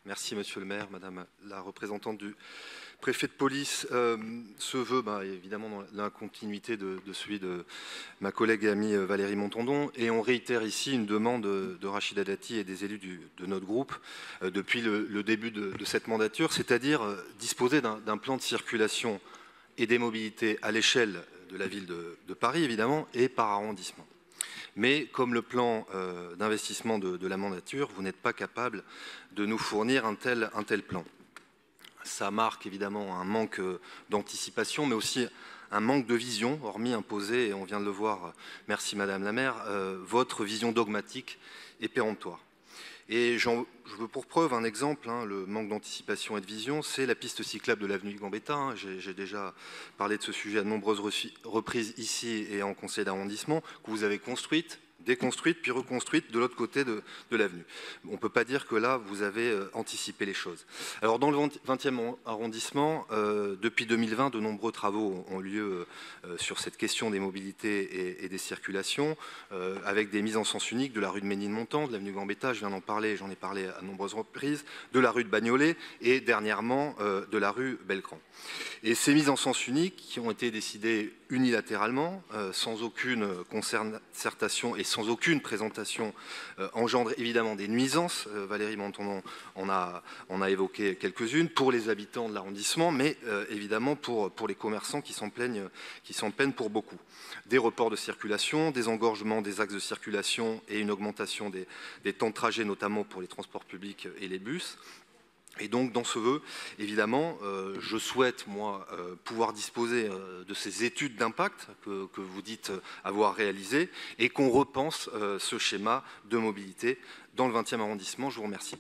Merci, monsieur le maire, madame la représentante du préfet de police. Ce vœu, évidemment, dans la continuité de celui de ma collègue et amie Valérie Montandon. Et on réitère ici une demande de Rachida Dati et des élus de notre groupe depuis le début de cette mandature, c'est-à-dire disposer d'un plan de circulation et des mobilités à l'échelle de la ville de Paris, évidemment, et par arrondissement. Mais comme le plan d'investissement de la mandature, vous n'êtes pas capable de nous fournir un tel plan. Ça marque évidemment un manque d'anticipation, mais aussi un manque de vision, hormis imposer, et on vient de le voir, merci Madame la maire, votre vision dogmatique et péremptoire. Et je veux pour preuve un exemple, le manque d'anticipation et de vision, c'est la piste cyclable de l'avenue Gambetta. J'ai déjà parlé de ce sujet à de nombreuses reprises ici et en conseil d'arrondissement, que vous avez construite, déconstruite, puis reconstruite de l'autre côté de l'avenue. On ne peut pas dire que là, vous avez anticipé les choses. Alors, dans le 20e arrondissement, depuis 2020, de nombreux travaux ont lieu sur cette question des mobilités et des circulations, avec des mises en sens uniques de la rue de Ménilmontant, de l'avenue Gambetta, je viens d'en parler, j'en ai parlé à de nombreuses reprises, de la rue de Bagnolet et dernièrement de la rue Bellecran. Et ces mises en sens uniques qui ont été décidées unilatéralement, sans aucune concertation et sans aucune présentation, engendrent évidemment des nuisances. Valérie Montandon en a évoqué quelques-unes pour les habitants de l'arrondissement, mais évidemment pour les commerçants qui s'en plaignent pour beaucoup. Des reports de circulation, des engorgements des axes de circulation et une augmentation des temps de trajet, notamment pour les transports publics et les bus. Et donc, dans ce vœu, évidemment, je souhaite, moi, pouvoir disposer de ces études d'impact que vous dites avoir réalisées et qu'on repense ce schéma de mobilité dans le 20e arrondissement. Je vous remercie.